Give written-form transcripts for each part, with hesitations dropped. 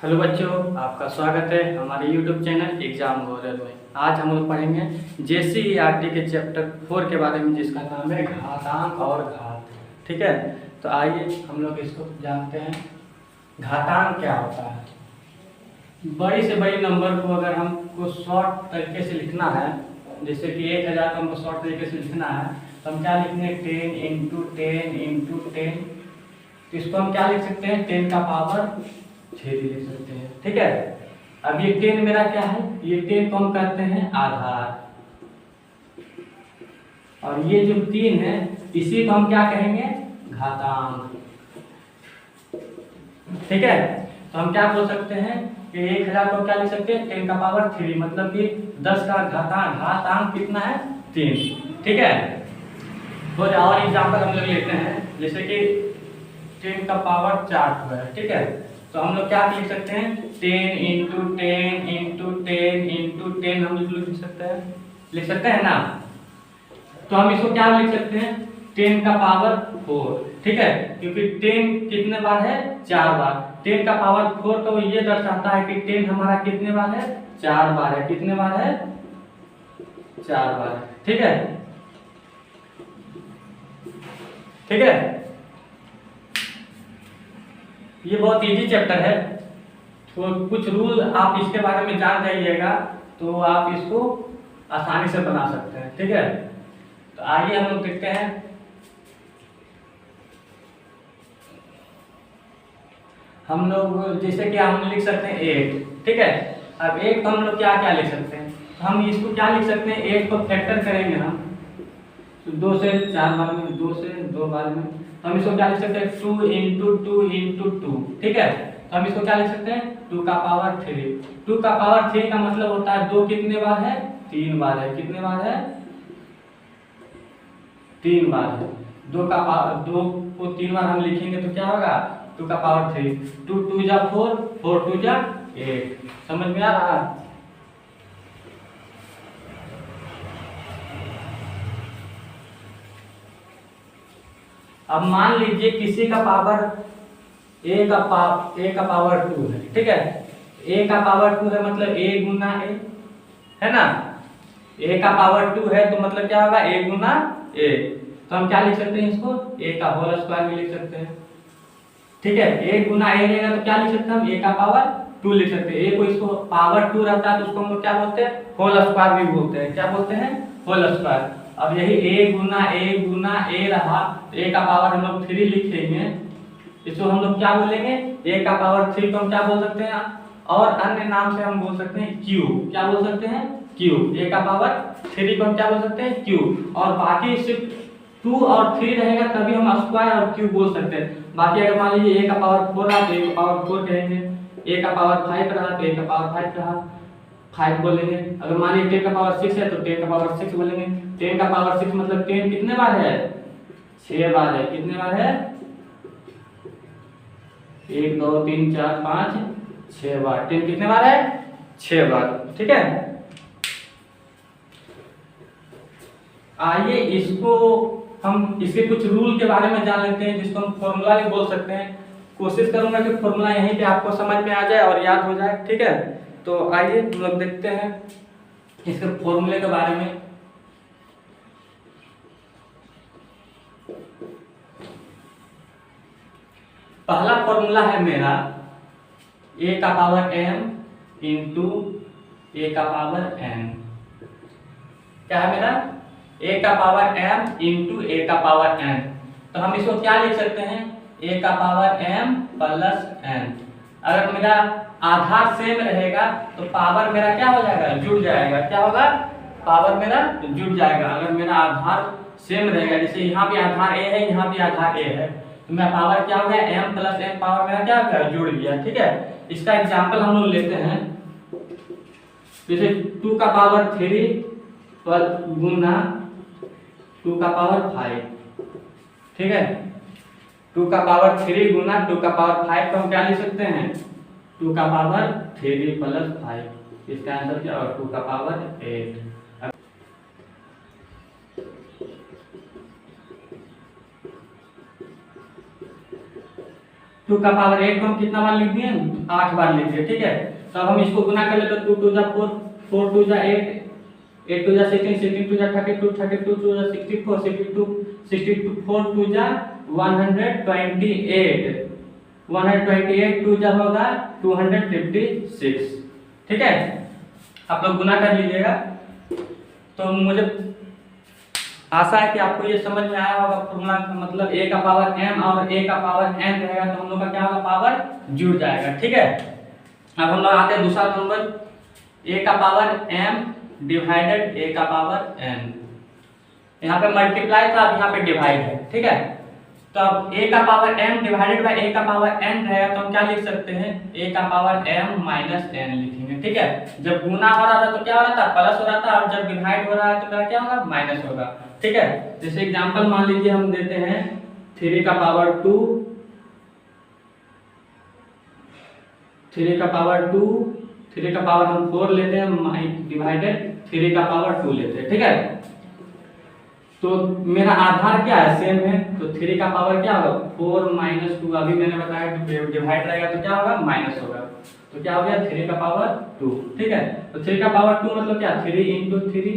Hello बच्चों, आपका स्वागत है हमारे YouTube चैनल एग्जाम वॉरियर में। आज हम लोग पढ़ेंगे JCERT के चैप्टर 4 के बारे में, जिसका नाम है घातांक और घात। ठीक है, तो आइए हम लोग इसको जानते हैं। घातांक क्या होता है? बड़ी से बड़ी नंबर को अगर हमको शॉर्ट तरीके से लिखना है, जैसे कि 1000 को हमको शॉर्ट तरीके से लिखना है, तो हम क्या लिखेंगे? 10 इंटू 10 इंटू 10। तो इसको हम क्या लिख सकते हैं? 10 का पावर 6 लिख सकते हैं। ठीक है, अब ये 10 मेरा क्या है? ये 10 को हम कहते हैं आधार, और ये जो 3 है इसी को हम क्या कहेंगे? घातांक। ठीक है, तो हम क्या बोल सकते हैं कि 1000 को क्या लिख सकते हैं? 10 का पावर 3, मतलब कि 10 का घातांक कितना है? 3। ठीक है, तो और एग्जाम्पल हम लोग लेते हैं, जैसे कि 10 का पावर 4 है। ठीक है, तो हम लोग क्या लिख सकते हैं? 10 इंटू 10 इंटू 10 इंटू 10 हम लिख सकते हैं ना। तो हम इसको क्या लिख सकते हैं? 10 का पावर 4। ठीक है, क्योंकि 10 कितने बार है? 4 बार। 10 का पावर 4 तो ये दर्शाता है कि 10 हमारा कितने बार है? 4 बार है। कितने बार है? 4 बार। ठीक है, ठीक है, ये बहुत इजी चैप्टर है, तो कुछ रूल आप इसके बारे में जान जाइएगा तो आप इसको आसानी से बना सकते हैं। ठीक है, तो आइए हम लोग देखते हैं। हम लोग जैसे कि हम लिख सकते हैं 8। ठीक है, अब 8 को हम लोग क्या क्या लिख सकते हैं? तो हम इसको क्या लिख सकते हैं? 8 को फैक्टर करेंगे हम, तो 2 से 4 बार में, 2 से 2 बार में, तो हम इसको क्या लिख सकते हैं? 2 इंटू 2 इंटू 2। ठीक है, तो हम इसको क्या लिख सकते हैं? 2 का पावर 3। 2 का पावर 3 का मतलब होता है 2 कितने बार है? 3 बार है। कितने बार है? 3 बार है। 2 का पावर 2 को 3 बार हम लिखेंगे तो क्या होगा? 2 का पावर 3। 2 2 जा 4, 4 2 जा 8। समझ में आ रहा है? अब मान लीजिए किसी का पावर a का पावर 2 है। ठीक है, a का पावर 2 है मतलब a गुना a है ना। a का पावर 2 है तो मतलब क्या होगा? a गुना a। तो हम क्या लिख सकते हैं इसको? a का होल स्क्वायर भी लिख सकते हैं। ठीक है, a गुना a रहेगा तो क्या लिख सकते हैं हम? a का पावर 2 लिख सकते हैं। a को इसको पावर 2 रहता है तो उसको हम लोग क्या बोलते हैं? होल स्क्वायर भी बोलते हैं। क्या बोलते हैं? Whole square. अब यही a गुना a रहा, a का पावर हम लोग 3 लिखेंगे, इसको हम लोग क्या बोलेंगे? a का पावर 3 को हम क्या बोल सकते हैं? और अन्य नाम से हम बोल सकते हैं q। क्या बोल सकते हैं? q। a का पावर 3 को हम क्या बोल सकते हैं? q। और बाकी सिर्फ 2 और 3 रहेगा तभी हम स्क्वायर और q बोल सकते हैं। बाकी अगर मान लीजिए a का पावर 4 रहा तो a का पावर 4 कहेंगे, a का पावर 5 रहा तो a का पावर 5 रहा, 5 बोलेंगे। अगर मान लीजिए 10 का पावर 6 है तो 10 का पावर 6 बोलेंगे। 10 का पावर 6 मतलब 10 कितने बार है? 6 बार है। कितने बार है? 1 2 3 4 5 6 बार। 10 कितने बार है? 6 बार। ठीक है, आइए इसको हम इसके कुछ रूल के बारे में जान लेते हैं, जिसको हम फॉर्मूला भी बोल सकते हैं। कोशिश करूंगा कि फॉर्मूला यहीं पे आपको समझ में आ जाए और याद हो जाए। ठीक है, तो आइए हम लोग देखते हैं इसके फॉर्मूले के बारे में। पहला फॉर्मूला है मेरा a का पावर m इंटू a का पावर n। क्या है मेरा? a का पावर m इंटू a का पावर n। तो हम इसको क्या लिख सकते हैं? a का पावर m प्लस n। अगर मेरा आधार सेम रहेगा तो पावर मेरा क्या हो जाएगा? जुड़ जाएगा। क्या होगा? पावर मेरा जुड़ जाएगा। अगर मेरा आधार सेम रहेगा, जैसे यहाँ भी आधार a है, यहाँ भी आधार a है, तो मेरा पावर क्या हो गया? m प्लस n पावर मेरा क्या हो गया? जुड़ गया। ठीक है, इसका एग्जाम्पल हम लोग लेते हैं, जैसे 2 का पावर 3 पर गुना 2 का पावर 5। ठीक है, 2 का पावर 3 गुना 2 का पावर 5 को हम क्या लिख सकते हैं? 2 का पावर 3 प्लस 5। इसका आंसर क्या होगा? 2 का पावर 8। 2 2 का पावर 8 को हम कितना बार लिख दिए, 8 बार लिख दिए, ठीक है। तो अब हम इसको गुना कर ले तो 2 2 जा 4, 4 2 जा 8, 8 2 जा 16, 16 2 जा 32, 32 2 जा 64, 62 64 2 जा 128, 128 2 जा होगा 256, ठीक है। आप लोग गुना कर लीजिएगा। तो मुझे आशा है कि आपको ये समझ में आया होगा फॉर्मूला का मतलब a का पावर m और a का पावर n रहेगा तो हम लोग का क्या होगा, पावर जुड़ जाएगा, ठीक है। अब हम लोग आते हैं दूसरा नंबर, a का पावर m डिवाइडेड a का पावर n। यहाँ पे मल्टीप्लाई था, अब यहाँ पे डिवाइड है, ठीक है। तो अब a का power m divided by a का पावर n रहेगा तो हम क्या लिख सकते हैं, a का पावर m माइनस n लिखेंगे, ठीक है। जब गुना हो रहा था तो क्या हो रहा था, प्लस हो रहा था, और जब डिवाइड हो रहा है तो मेरा क्या होगा, माइनस होगा, ठीक है। जैसे एग्जांपल मान लीजिए हम देते हैं 3 का पावर 2, 3 का पावर 2, 3 का पावर हम 4 लेते हैं डिवाइडेड 3 का पावर 2 लेते हैं, ठीक है। तो मेरा आधार क्या है, सेम है, तो 3 का पावर क्या होगा 4 माइनस 2, अभी मैंने बताया डिवाइड रहेगा तो क्या होगा, माइनस होगा, तो क्या हो गया 3 का पावर 2, ठीक है। तो 3 का पावर 2 मतलब क्या, 3 इंटू 3,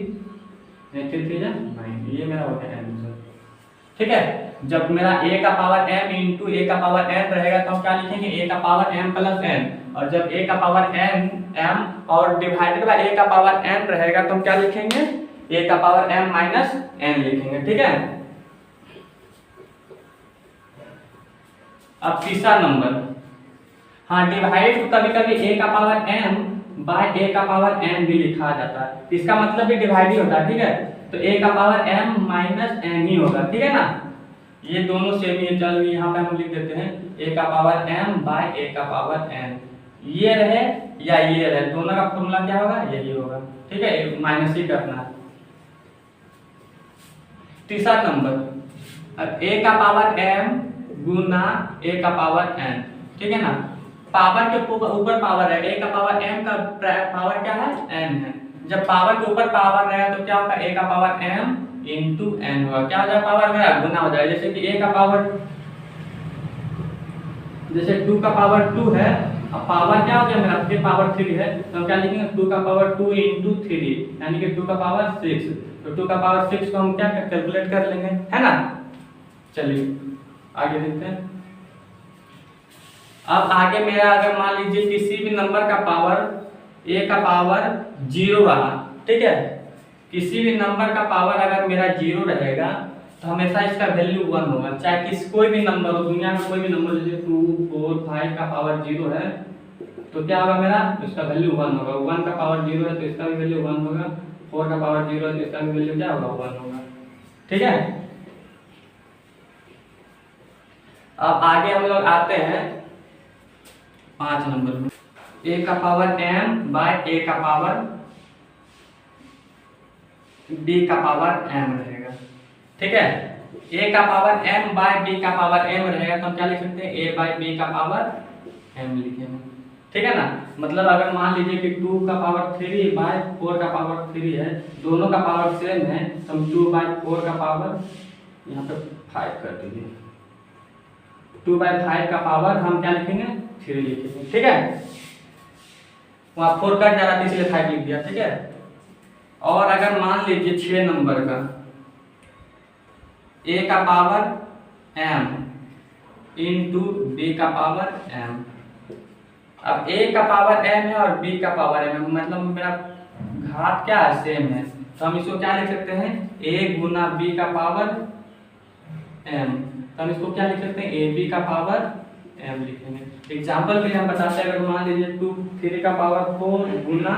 3 3 जा 9, ये मेरा हो गया आंसर, ठीक है। जब मेरा a का पावर m इंटू a का पावर n रहेगा तो हम क्या लिखेंगे, a का पावर m प्लस n, और जब a का पावर n m और डिवाइडेड बाय a का पावर n रहेगा तो हम क्या लिखेंगे, a का पावर m माइनस n लिखेंगे, ठीक है। अब तीसरा नंबर, हाँ डिवाइड कभी कभी a का पावर m बाय a का पावर n भी लिखा जाता है, इसका मतलब भी डिवाइड ही होता है, ठीक है। तो a का पावर m माइनस n ही होगा, ठीक है ना, ये दोनों सेम ही है। चलो यहाँ पे हम लिख देते हैं a का पावर m बाय a का पावर n, ये रहे या ये रहे, दोनों का फॉर्मूला क्या होगा, यही होगा, ठीक है, माइनस ही करना है। तीसरा नंबर, अब a का पावर m गुना a का पावर n, ठीक है ना, पावर के ऊपर पावर है, a का पावर m का पावर क्या है, n है। जब पावर के ऊपर पावर रहेगा तो क्या होगा, a का पावर m इंटू n होगा, क्या हो जाएगा, पावर मेरा गुना हो जाएगा। जैसे कि a का पावर, जैसे 2 का पावर 2 है, अब पावर क्या हो गया मेरा, फिर पावर 3 है, तो हम क्या लिखेंगे 2 का पावर 2 इंटू 3, यानी कि 2 का पावर 6, तो 2 का पावर 6 को हम क्या कैलकुलेट कर लेंगे, है ना। चलिए आगे देखते हैं। अब आगे मेरा अगर मान लीजिए किसी भी नंबर का पावर a का पावर 0 रहा, ठीक है, किसी भी नंबर का पावर अगर मेरा 0 रहेगा तो हमेशा इसका वैल्यू 1 होगा, चाहे कोई भी नंबर हो, दुनिया में कोई भी नंबर, जैसे 2 4 5 का पावर 0 है तो क्या होगा मेरा, इसका वैल्यू 1 होगा। 1 का पावर 0 है तो इसका भी वैल्यू 1 होगा, 4 का पावर 0 है तो इसका भी वैल्यू क्या होगा, 1 होगा, ठीक है। अब आगे हम लोग आते हैं 5 नंबर में, a का पावर m बाय a का पावर b का पावर m रहेगा, ठीक है। a का पावर m बाय b का पावर m रहेगा तो हम क्या लिख सकते हैं, a बाय b का पावर m लिखेंगे, ठीक है ना। मतलब अगर मान लीजिए कि 2 का पावर 3 बाय 4 का पावर 3 है, दोनों का पावर सेम है, तो हम 2 बाय 4 का पावर यहाँ पे 5 कर दीजिए, 2 बाय 5 का पावर हम क्या लिखेंगे, 3 लिखेंगे, ठीक है। वहाँ 4 कट जा रहा था इसलिए 5 लिख दिया, ठीक है। और अगर मान लीजिए 6 नंबर का a का पावर m इंटू b का पावर m, अब a का पावर m है और b का पावर m है, मतलब मेरा घात क्या है, सेम है, तो हम इसको क्या लिख सकते हैं, a गुना b का पावर m, तो हम इसको क्या लिख सकते हैं, ab का पावर m लिखेंगे। एग्जाम्पल के लिए हम बताते हैं, अगर मान लीजिए 3 का पावर 4 गुना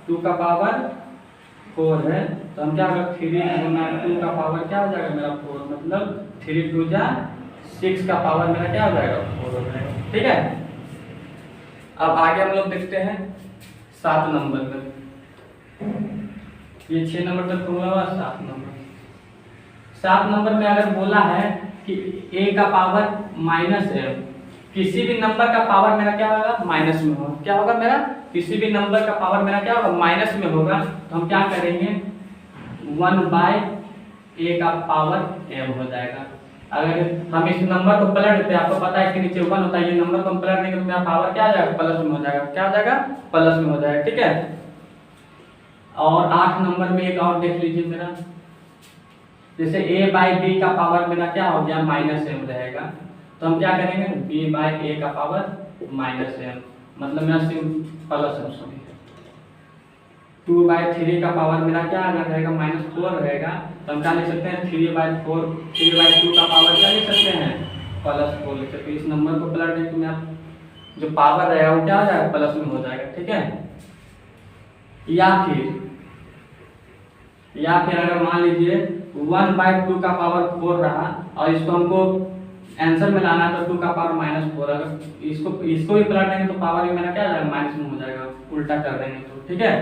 2 का पावर 4 है तो हम क्या होगा, 3 गुना 2 का पावर क्या हो जाएगा मेरा 4, मतलब 3 2 जा 6 का पावर मेरा क्या हो जाएगा, 4 हो जाएगा, ठीक है। अब आगे हम लोग देखते हैं 7 नंबर में, ये 6 नंबर तक फॉर्मूला हुआ, 7 नंबर में अगर बोला है कि a का पावर माइनस m, किसी भी नंबर का पावर मेरा क्या होगा, माइनस में होगा, क्या होगा मेरा, किसी भी नंबर का पावर मेरा क्या होगा, माइनस में होगा, तो हम क्या करेंगे, 1 बाय a का पावर m हो जाएगा, अगर हम इस नंबर को पलट देते हैं, आपको पता है इसके नीचे 1 होता है, ये नंबर को हम पलट देंगे तो मेरा पावर क्या आ जाएगा, प्लस में हो जाएगा। क्या हो जाएगा, प्लस में हो जाएगा। ठीक है, और 8 नंबर में एक और देख लीजिए मेरा, जैसे a बाई बी का पावर मेरा क्या हो गया, माइनस एम रहेगा, तो हम क्या करेंगे, b बाई ए का पावर माइनस एम, मतलब मेरा प्लस एम, सॉरी 2/3 का पावर मेरा क्या रहेगा, -4 रहेगा, तो हम क्या लिख सकते हैं, 3/2 का पावर क्या लिख सकते हैं, +4 लिख सकते हैं। इस नंबर को पलट दें तो मेरा जो पावर रहेगा वो क्या हो जाएगा, प्लस में हो जाएगा। ठीक है, या फिर अगर मान लीजिए 1/2 का पावर 4 रहा और इसको हमको आंसर में लाना है तो 2 का पावर -4, अगर इसको भी पलट देंगे तो पावर मेरा क्या हो जाएगा, माइनस में हो जाएगा, उल्टा कर देंगे तो। ठीक है,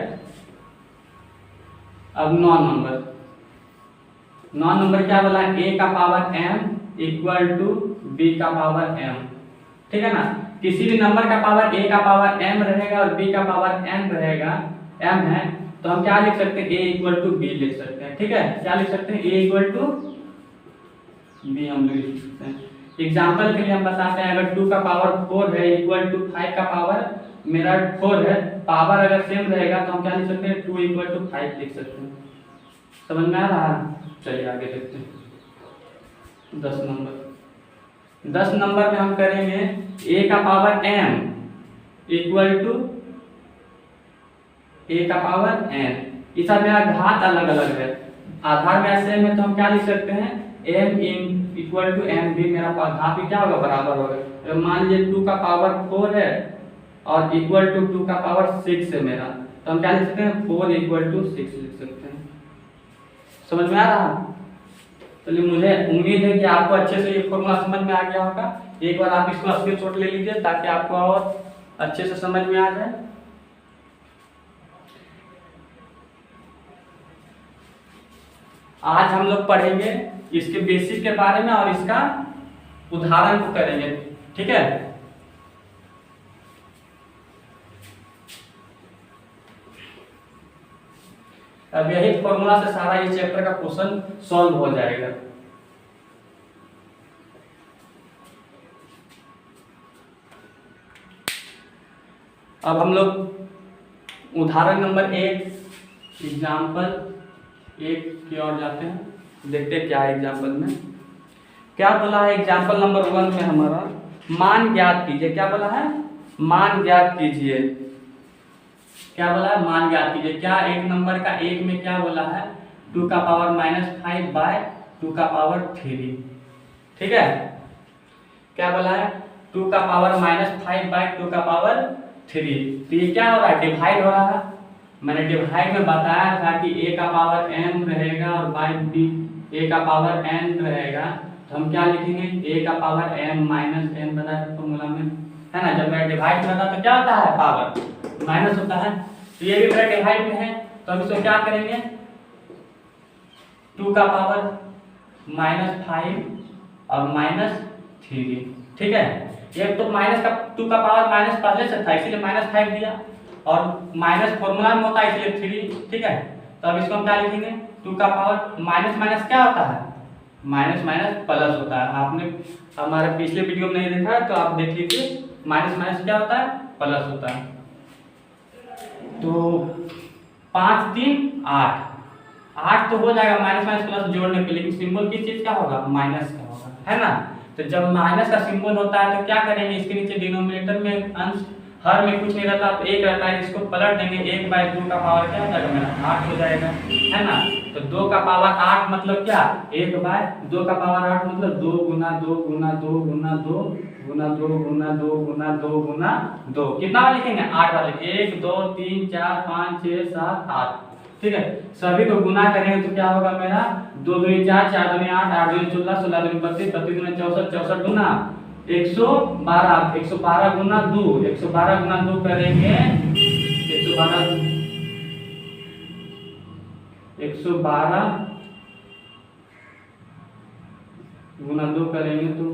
अब 9 नंबर क्या बोला, a का power m equal to b का पावर m। ठीक है ना, किसी भी नंबर का पावर a का पावर m रहेगा और b का पावर n रहेगा, m है, तो हम क्या लिख सकते हैं, a इक्वल टू b लिख सकते हैं। ठीक है, क्या लिख सकते हैं, a इक्वल टू b हम लिख सकते हैं। एग्जांपल के लिए हम बताते हैं, अगर 2 का पावर 4 है इक्वल टू 5 का पावर मेरा 4 है, पावर अगर सेम रहेगा तो हम क्या लिख सकते हैं, 2 इक्वल टू 5 लिख सकते हैं। समझ में आ रहा है, चलिए आगे देखते हैं। 10 नंबर में हम करेंगे a का power m equal to a का पावर n, इसका मेरा घात अलग अलग है, आधार में सेम है, तो हम क्या लिख सकते हैं, m इक्वल टू m भी मेरा घात भी क्या होगा, बराबर होगा। तो मान लीजिए 2 का पावर 4 है और इक्वल टू 2 का पावर 6 है मेरा, तो हम क्या लिख सकते हैं, 4 इक्वल टू 6 लिख सकते हैं। समझ में आ रहा, चलिए मुझे उम्मीद है कि आपको अच्छे से ये फॉर्मूला समझ में आ गया होगा। एक बार आप इसको स्क्रीनशॉट ले लीजिए ताकि आपको और अच्छे से समझ में आ जाए। आज हम लोग पढ़ेंगे इसके बेसिक के बारे में और इसका उदाहरण को करेंगे। ठीक है, अब यही फॉर्मूला से सारा ये चैप्टर का क्वेश्चन सॉल्व हो जाएगा। अब हम लोग उदाहरण नंबर 1 एग्जाम्पल 1 की ओर जाते हैं, देखते हैं क्या है एग्जाम्पल में। क्या बोला है एग्जाम्पल नंबर 1 में हमारा, मान ज्ञात कीजिए। क्या बोला है, मान ज्ञात कीजिए। क्या बोला है, मान ज्ञात कीजिए। क्या एक नंबर का 1 में क्या बोला है, 2 का पावर -5 बाय 2 का पावर 3। ठीक है, क्या बोला है, 2 का पावर -5 बाय 2 का पावर 3। तो ये क्या हो रहा है, डिवाइड हो रहा है। मैंने डिवाइड में बताया था कि a का पावर m रहेगा और बाय b a का पावर n रहेगा, तो हम क्या लिखेंगे, a का पावर m माइनस n बताया फॉर्मूला में, है ना। जब मैं डिवाइड करता तो क्या होता है, पावर माइनस होता है। तो ये भी मेरा डिवाइड में है, तो हम इसको क्या करेंगे, 2 का पावर -5 और -3। ठीक है, ये तो माइनस का 2 का पावर माइनस पहले से था इसलिए -5 दिया, और माइनस फॉर्मूला में होता है इसलिए 3। ठीक है, तो अब इसको हम क्या लिखेंगे, 2 का पावर माइनस माइनस क्या होता है, माइनस माइनस प्लस होता है। आपने हमारे पिछले वीडियो में नहीं देखा है तो आप देख लीजिए, माइनस माइनस क्या होता है, प्लस होता है। तो 5 3 8 तो हो जाएगा माइनस माइनस प्लस जोड़ने पे, लेकिन सिंबल किस चीज का होगा, माइनस का होगा, है ना। तो जब माइनस का सिंबल होता है तो क्या करेंगे, इसके नीचे डिनोमिनेटर में अंश हर में कुछ नहीं रहता तो 1 रहता है, इसको पलट देंगे, 1/2 का पावर क्या हो जाएगा मेरा, 8 हो जाएगा, है ना। तो 2 का पावर 8 मतलब क्या, 1/2 का पावर 8 मतलब 2 गुना 2 गुना 2 गुना 2 गुना 2 गुना 2 गुना 2 गुना 2। कितना वाला लिखेंगे, 8 वाले, 1 2 3 4 5 6 7 8। ठीक है, सभी को गुना करेंगे तो क्या होगा मेरा, 2 दूनी 4 4 दूनी 8 8 दूनी 16 16 दूनी 32 32 दूनी 64 64 गुना 112 112 गुना 2 112 गुना 2 करेंगे, 112 गुना 2 करेंगे तो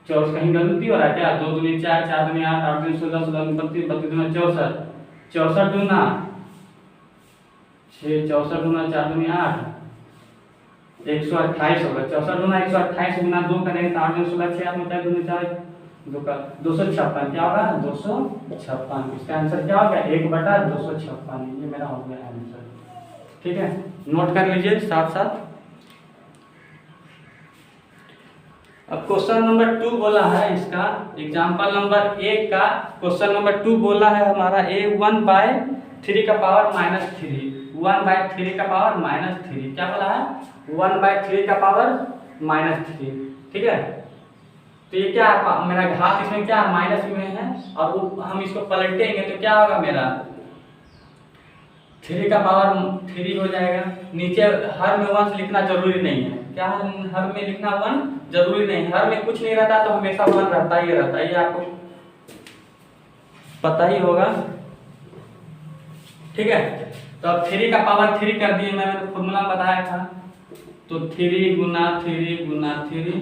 64, कहीं गलती हो रहा है क्या, 2 दूनी 4 4 दूनी 8 8 दूनी 16 16 दूनी 32 32 दूनी 64 64 दूना 6 64 गुना 4 दूनी 8 128 होगा। 64 गुना 128 गुना 2 करेंगे तो 8 16 6 8 4 2 4 256 क्या होगा 256। इसका आंसर क्या होगा 1/256। ये मेरा हो गया आंसर। ठीक है, नोट कर लीजिए साथ साथ। अब क्वेश्चन नंबर 2 बोला है इसका एग्जांपल नंबर 1 का क्वेश्चन नंबर 2 बोला है हमारा a 1/3 का पावर -3 1/3 का पावर -3 क्या बोला है 1/3 का पावर -3। ठीक है, तो ये क्या है मेरा घात इसमें क्या माइनस में है और हम इसको पलटेंगे तो क्या होगा मेरा 3 का पावर 3 हो जाएगा। नीचे हर में 1 लिखना जरूरी नहीं है, क्या हर में लिखना 1 जरूरी नहीं है, हर में कुछ नहीं रहता तो हमेशा 1 रहता ही रहता है, ये आपको पता ही होगा। ठीक है, तो अब 3 का पावर 3 कर दिए, मैंने फॉर्मूला बताया था। तो 3 गुना 3 गुना 3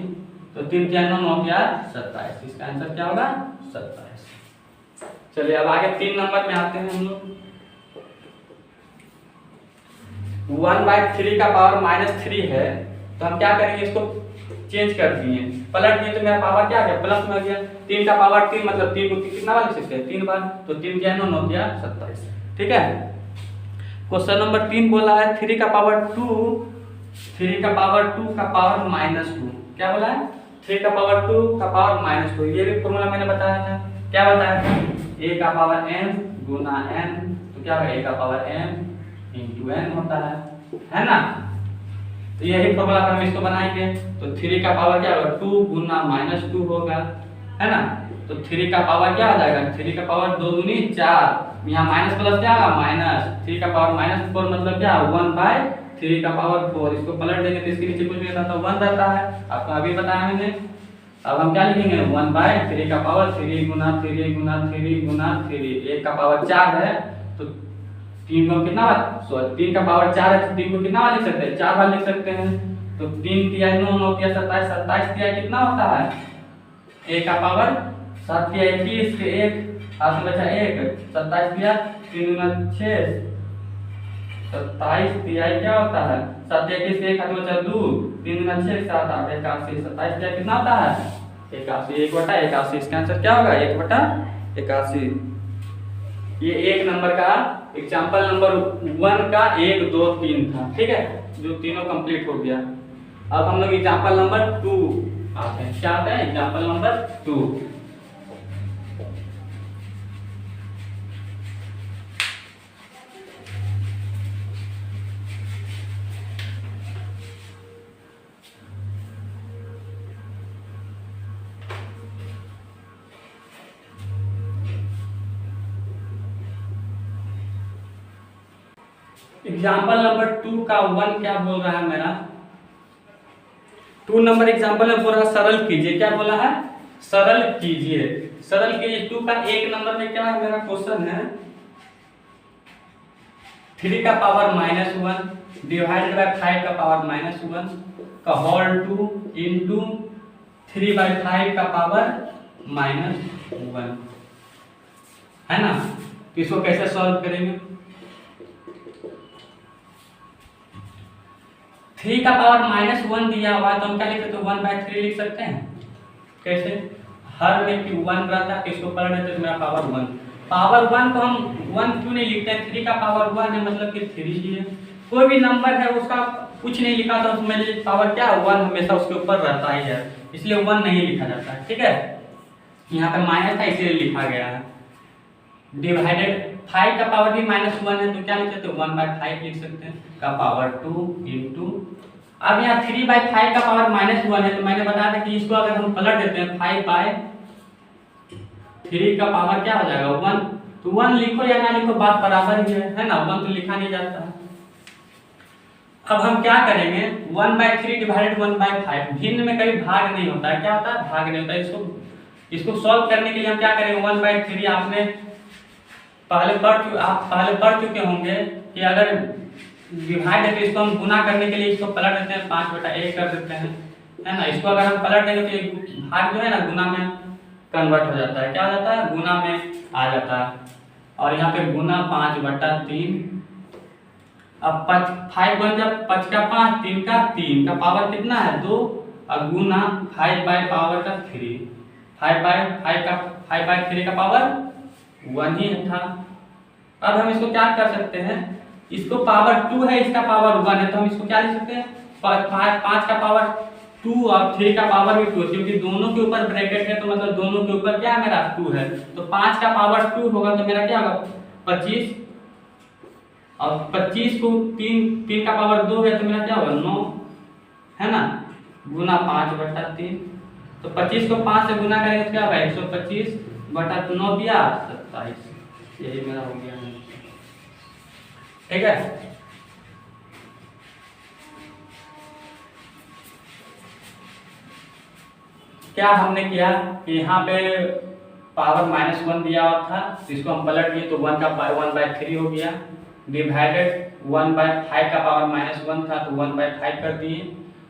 तो 3 क्या 9 9 क्या 27। इसका आंसर क्या होगा 27। चलिए अब आगे 3 नंबर में आते हैं हम लोग। 1/3 का पावर -3 है तो हम क्या करेंगे इसको चेंज कर दिए पलट दिए तो मेरा पावर क्या आ गया प्लस में आ गया। 3 का पावर 3 मतलब 3 को कितना बार लिख सकते हैं 3 बार, तो 3 क्या 9 9 क्या 27। ठीक है, क्वेश्चन नंबर 3 बोला है 3 का पावर 2 3 का पावर 2 का पावर -2 क्या बोला है 3 का पावर 2 का पावर -2। ये भी फॉर्मूला मैंने बताया था, क्या बताया था a का पावर m गुना n, तो क्या होगा a का पावर m इंटू n होता है ना। तो यही फॉर्मूला पर हम इसको बनाएंगे तो 3 का पावर क्या होगा 2 गुना -2 होगा, है ना। तो 3 का पावर क्या हो जाएगा 3 का पावर 2 दूनी 4, यहाँ माइनस प्लस क्या होगा माइनस 3 का पावर -4 मतलब क्या 1/3 का पावर 4। इसको पलट देंगे तो इसके नीचे कुछ नहीं रहता 1 रहता है, आपको अभी बताया मैंने। अब हम क्या लिखेंगे 1/3 का पावर 3 गुना 3 गुना 3 गुना 3, 1 का पावर 4 है तो 3 को कितना 3 का पावर 4 है तो 3 को कितना बार लिख सकते हैं 4 बार लिख सकते हैं। तो 3 तिया 9 9 तिया 27 27 तिया कितना होता है a का पावर 7 तिया 21 के 1 हाथ में बचा 1 27 तिया 3 गुना 6 27 तिया क्या होता है 7 तिया 21 के 1 हाथ में बचा 2 3 गुना 6 7 8 81 27 तिया कितना होता है 81 1/81। इसका आंसर क्या होगा 1/81। ये एक नंबर का एग्जाम्पल नंबर 1 का 1 2 3 था। ठीक है, जो तीनों कंप्लीट हो गया। अब हम लोग एग्जाम्पल नंबर 2 आते हैं। क्या आता है एग्जाम्पल नंबर 2। एग्जाम्पल नंबर 2 का 1 क्या बोल रहा है मेरा 2 नंबर एग्जाम्पल में बोल रहा है सरल कीजिए। क्या बोला है सरल कीजिए, सरल कीजिए। 2 का 1 नंबर में क्या है मेरा क्वेश्चन है 3 का पावर -1 डिवाइडेड बाय 5 का पावर -1 का होल 2 इंटू 3/5 का पावर -1, है ना। तो इसको कैसे सॉल्व करेंगे 3 का पावर -1 दिया हुआ है तो हम क्या लिख सकते हैं 1/3 लिख सकते हैं। कैसे हर में कि 1 रहता है इसको पलट देते तो मेरा पावर 1 पावर 1 को हम 1 क्यों नहीं लिखते हैं 3 का पावर 1 है मतलब कि 3 ही है। कोई भी नंबर है उसका कुछ नहीं लिखा तो उसमें पावर क्या 1 हमेशा उसके ऊपर रहता ही है, इसलिए 1 नहीं लिखा जाता है। ठीक है, यहाँ पे माइनस था इसलिए लिखा गया है। डिवाइडेड 5 का पावर भी -1 है तो क्या लिख सकते हैं 1/5 लिख सकते हैं का पावर 2 इंटू अब यहाँ 3/5 का पावर -1 है तो मैंने बताया था कि इसको अगर हम पलट देते हैं 5/3 का पावर क्या हो जाएगा 1, तो 1 लिखो या ना लिखो बात बराबर ही है ना, 1 तो लिखा नहीं जाता है। अब हम क्या करेंगे 1/3 डिवाइडेड 1/5 भिन्न में कभी भाग नहीं होता है, क्या होता है भाग नहीं होता है। इसको सॉल्व करने के लिए हम क्या करेंगे 1/3 आपने आप पहले पढ़ चुके होंगे कि अगर डिवाइड है तो इसको हम गुना करने के लिए इसको पलट देते हैं 5/1 कर देते हैं, है ना। इसको अगर हम पलट देंगे तो भाग जो है ना गुना में कन्वर्ट हो जाता है, क्या हो जाता है गुना में आ जाता है। और यहाँ पे गुना 5/3 अब 5 बन जब 5 का 5 3 का 3 का पावर कितना है 2 और गुना 5 बाय पावर का 3 5 बाय 3 का पावर 1 ही था। अब हम इसको क्या कर सकते हैं, इसको पावर 2 है, इसका पावर 1 है, तो हम इसको क्या लिख सकते हैं 5 का पावर 2 और 3 का पावर भी 2, क्योंकि दोनों के ऊपर ब्रैकेट है तो मतलब दोनों के ऊपर क्या है मेरा 2 है, तो 5 का पावर 2 होगा तो मेरा क्या होगा 25, और 25 को 3 का पावर 2 है तो मेरा क्या होगा 9 है ना, गुना 5/3, तो 25 को 5 से गुना करेंगे तो क्या होगा 125/9 दिया 27, यही मेरा हो गया। ठीक है, क्या हमने किया कि यहाँ पे पावर -1 दिया हुआ था, तो इसको हम पलट दिए तो 1 का 1/3 हो गया, डिवाइडेड 1/5 का पावर -1 था तो 1/5 कर दिए,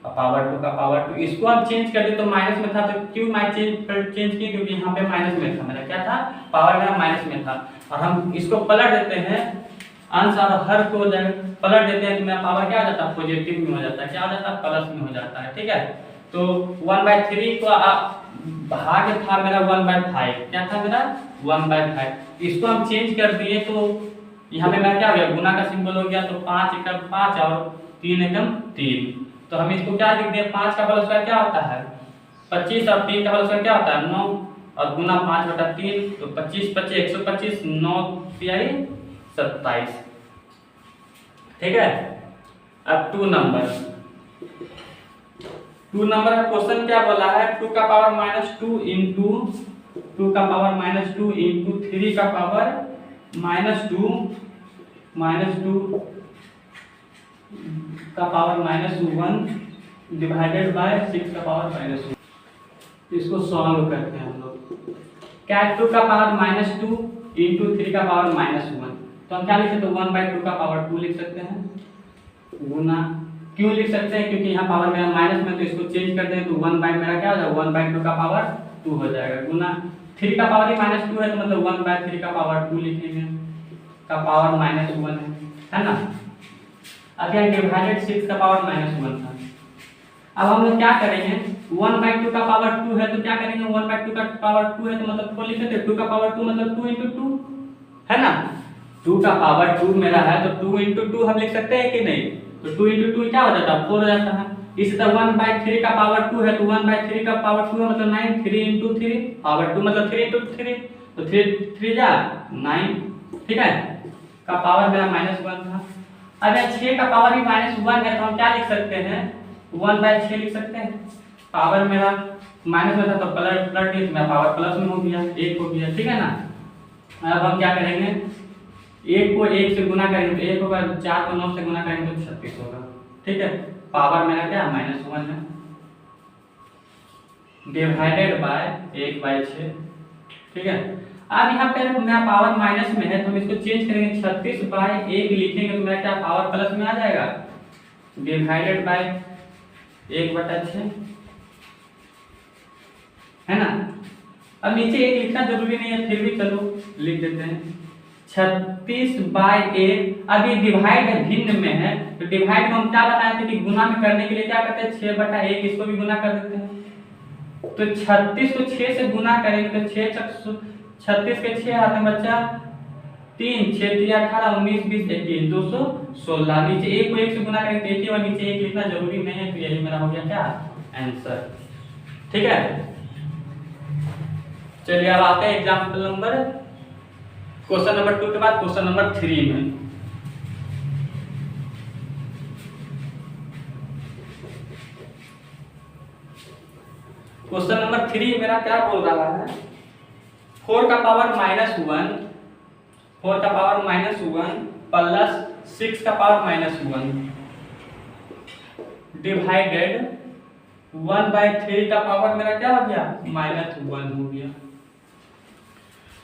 और पावर 2 का पावर 2, इसको हम चेंज कर दिए तो माइनस में था, तो क्यों चेंज किए, क्योंकि यहाँ पे माइनस में था, मेरा क्या था पावर मेरा माइनस में था, और हम इसको पलट देते हैं अंश और हर को पलट देते हैं तो मेरा पावर क्या हो जाता है पॉजिटिव में हो जाता है, क्या हो जाता है प्लस में हो जाता है। ठीक है, तो 1/3 को भाग था मेरा 1/5, क्या था मेरा 1/5, इसको हम चेंज कर दिए तो यहाँ पे मेरा क्या हो गया गुना का सिंबल हो गया, तो 5 एकम 5 और 3 एकम 3, तो हम इसको क्या लिख दें 5 का होल स्क्वायर क्या होता है 25 और 3 का होल स्क्वायर क्या होता है 9 और गुना 5/3, तो 25 25 125 9 3 27। ठीक है, अब 2 नंबर का क्वेश्चन क्या बोला है 2 का पावर -2 इंटू 2 का पावर -2 इंटू 3 का पावर -2 का पावर -1 डिवाइडेड बाय 6 का पावर -1। इसको सॉल्व करते हैं हम लोग, क्या 2 का पावर -2 इंटू 3 का पावर -1, तो हम क्या लिख सकते हैं 1/2 का पावर 2 लिख सकते हैं, गुना क्यों लिख सकते हैं क्योंकि यहाँ पावर मेरा माइनस में, तो इसको चेंज कर दें तो 1 बाय मेरा क्या हो जाएगा 1/2 का पावर 2 हो जाएगा, गुना 3 का पावर ही -2 है तो मतलब 1/3 का पावर 2 लिखेंगे, का पावर -1 है ना, अगेन डिवाइडेड 6 का पावर -1 था। अब हम लोग क्या करेंगे 1/2 का पावर 2 है तो क्या करेंगे 1/2 का पावर 2 है तो मतलब 4 लिख सकते हैं, 2 का पावर 2 मतलब 2 × 2 है ना, 2 का पावर 2 मेरा है तो 2 × 2 हम लिख सकते हैं कि नहीं, तो 2 × 2 क्या हो जाता है 4 हो जाता है, इसी तरह 1/3 का पावर 2 है तो 1/3 का पावर 2 है मतलब 9, 3 × 3 पावर 2 मतलब 3 × 3, तो 3 जा 9। ठीक है, का पावर मेरा -1 था। अब यहाँ 6 का पावर भी -1 है तो हम क्या लिख सकते हैं 1/6 लिख सकते हैं, पावर मेरा माइनस में था तो पलट दिया तो मेरा पावर प्लस में हो गया 1 हो गया। ठीक है ना, अब हम क्या करेंगे 1 को 1 से गुना करेंगे तो 1 होगा, 4 को 9 से गुना करेंगे तो 36 होगा। ठीक है, पावर मेरा क्या -1 है, डिवाइडेड बाय 1/6। ठीक है, अब यहाँ पे मेरा पावर माइनस में है तो हम इसको चेंज करेंगे 36/1 लिखेंगे तो मेरा क्या पावर प्लस में आ जाएगा, डिवाइडेड बाय 1/6 है ना। अब नीचे 1 लिखना जरूरी नहीं है फिर भी चलो लिख देते हैं 36/1। अब ये डिवाइड है भिन्न में है तो डिवाइड को हम क्या बताए थे कि गुना में करने के लिए क्या करते हैं 6/1, इसको भी गुना कर देते हैं, तो 36 को 6 से गुना करेंगे तो 36 के 6 हाथ में बच्चा 3 6 3 18 19 20 21 216, नीचे 1 को 1 से गुना करेंगे तो 1 और नीचे 1 लिखना जरूरी नहीं है, तो यही मेरा हो गया क्या आंसर। ठीक है, चलिए अब आते हैं एग्जांपल नंबर क्वेश्चन नंबर 2 के बाद क्वेश्चन नंबर 3 में। क्वेश्चन नंबर 3 मेरा क्या बोल रहा है 4 का पावर -1 प्लस 6 का पावर -1 डिवाइडेड 1/3 का पावर मेरा क्या हो गया -1 हो गया।